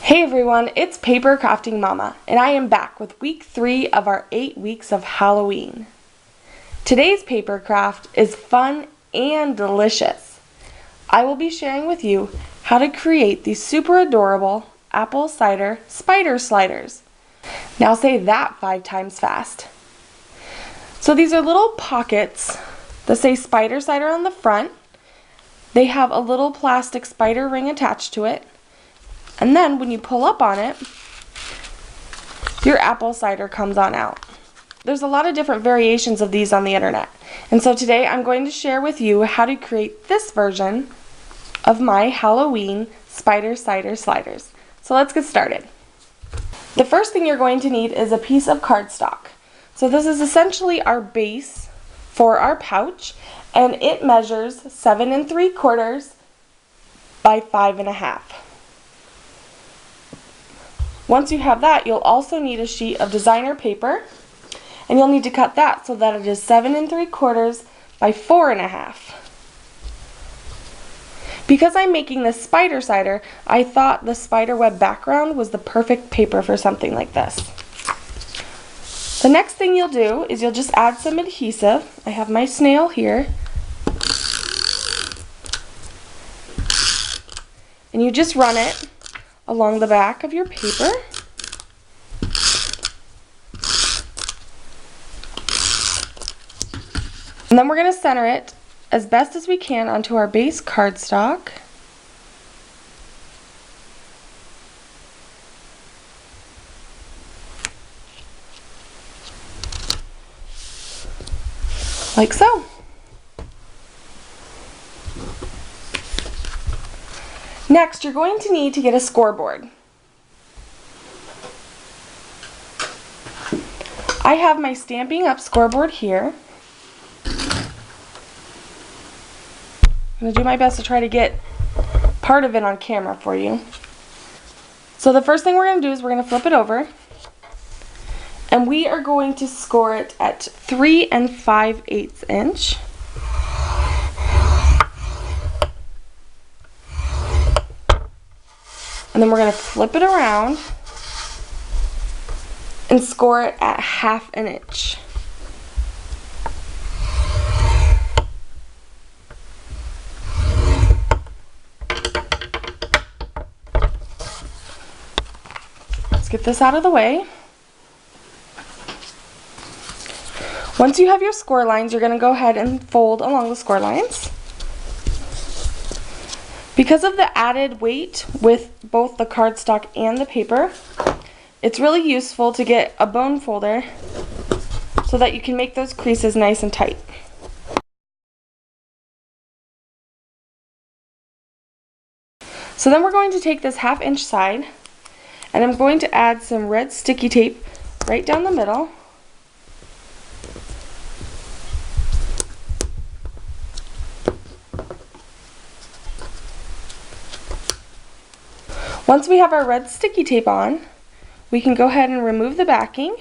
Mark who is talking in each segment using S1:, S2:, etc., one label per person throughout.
S1: Hey everyone, it's Paper Crafting Mama, and I am back with week 3 of our 8 weeks of Halloween. Today's paper craft is fun and delicious. I will be sharing with you how to create these super adorable apple cider spider sliders. Now say that 5 times fast. So these are little pockets that say spider cider on the front. They have a little plastic spider ring attached to it. And then when you pull up on it, your apple cider comes on out. There's a lot of different variations of these on the internet. And so today I'm going to share with you how to create this version of my Halloween spider cider sliders. So let's get started. The first thing you're going to need is a piece of cardstock. So this is essentially our base for our pouch, and it measures 7 3/4 by 5 1/2. Once you have that, you'll also need a sheet of designer paper, and you'll need to cut that so that it is 7 3/4 by 4 1/2. Because I'm making this spider cider, I thought the spider web background was the perfect paper for something like this. The next thing you'll do is you'll just add some adhesive. I have my snail here. And you just run it along the back of your paper. And then we're going to center it as best as we can onto our base cardstock. Like so. Next, you're going to need to get a scoreboard. I have my Stampin' Up! Scoreboard here. I'm going to do my best to try to get part of it on camera for you. So the first thing we're going to do is we're going to flip it over. And we are going to score it at 3 5/8 inch. And then we're going to flip it around and score it at 1/2 inch. Let's get this out of the way. Once you have your score lines, you're going to go ahead and fold along the score lines. Because of the added weight with both the cardstock and the paper, it's really useful to get a bone folder so that you can make those creases nice and tight. So then we're going to take this 1/2 inch side, and I'm going to add some red sticky tape right down the middle. Once we have our red sticky tape on, we can go ahead and remove the backing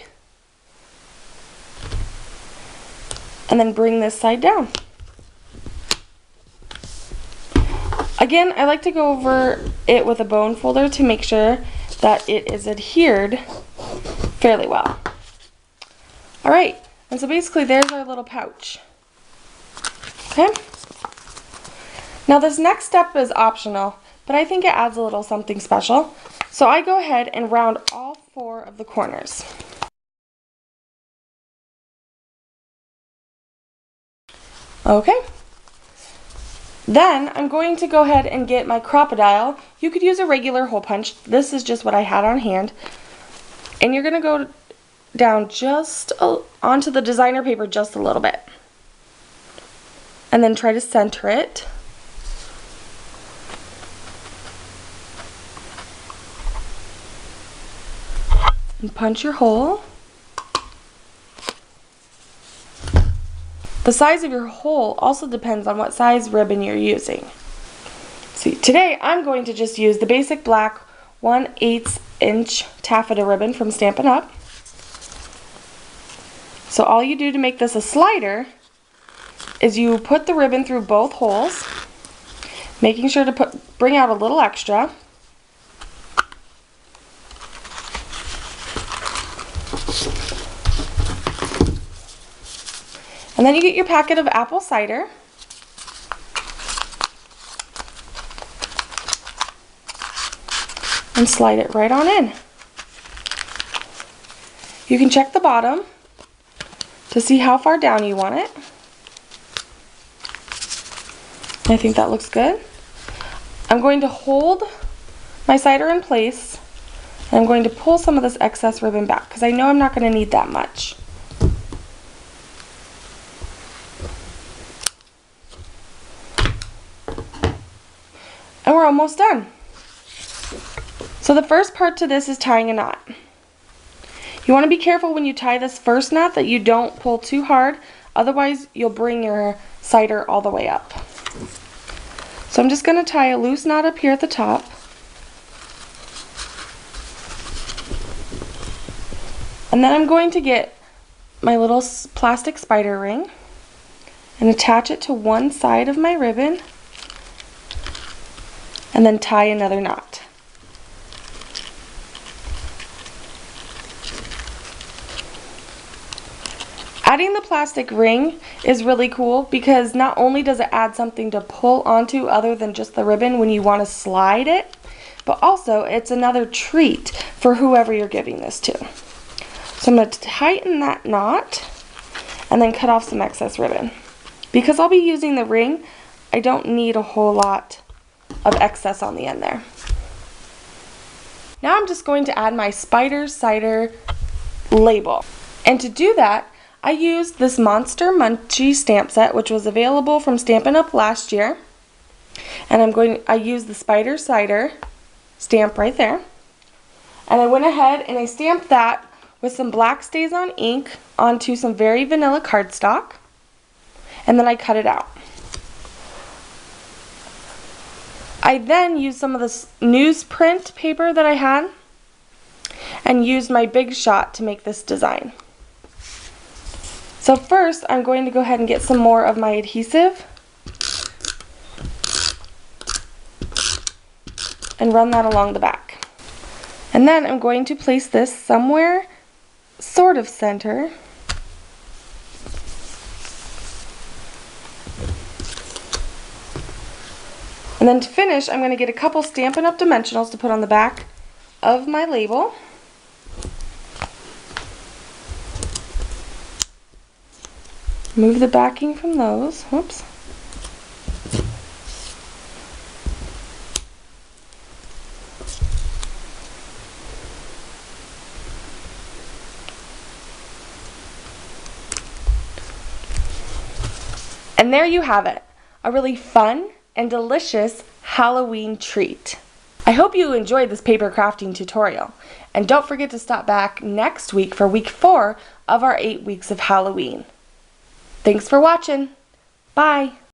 S1: and then bring this side down. Again, I like to go over it with a bone folder to make sure that it is adhered fairly well. Alright, and so basically there's our little pouch. Okay? Now this next step is optional, but I think it adds a little something special. So I go ahead and round all 4 of the corners. Okay. Then I'm going to go ahead and get my crocodile. You could use a regular hole punch. This is just what I had on hand. And you're going to go down just onto the designer paper just a little bit. And then try to center it. And punch your hole. The size of your hole also depends on what size ribbon you're using. See, today I'm going to just use the basic black 1/8 inch taffeta ribbon from Stampin' Up! So all you do to make this a slider is you put the ribbon through both holes, making sure to bring out a little extra. And then you get your packet of apple cider. And slide it right on in. You can check the bottom to see how far down you want it. I think that looks good. I'm going to hold my cider in place, and I'm going to pull some of this excess ribbon back because I know I'm not going to need that much. And we're almost done. So the first part to this is tying a knot. You want to be careful when you tie this first knot that you don't pull too hard, otherwise you'll bring your cider all the way up. So I'm just going to tie a loose knot up here at the top. And then I'm going to get my little plastic spider ring and attach it to one side of my ribbon and then tie another knot. Adding the plastic ring is really cool because not only does it add something to pull onto other than just the ribbon when you want to slide it, but also it's another treat for whoever you're giving this to. So I'm going to tighten that knot and then cut off some excess ribbon. Because I'll be using the ring, I don't need a whole lot of excess on the end there. Now I'm just going to add my Spider Cider label. And to do that, I used this Monster Munchie stamp set, which was available from Stampin' Up! Last year. And I used the Spider Cider stamp right there. And I went ahead and I stamped that with some black StazOn ink onto some very vanilla cardstock. And then I cut it out. I then used some of this newsprint paper that I had and used my Big Shot to make this design. So first, I'm going to go ahead and get some more of my adhesive and run that along the back. And then I'm going to place this somewhere sort of center. And then to finish, I'm going to get a couple Stampin' Up! Dimensionals to put on the back of my label. Move the backing from those. Whoops. And there you have it. A really fun and delicious Halloween treat. I hope you enjoyed this paper crafting tutorial. And don't forget to stop back next week for week 4 of our 8 weeks of Halloween. Thanks for watching. Bye.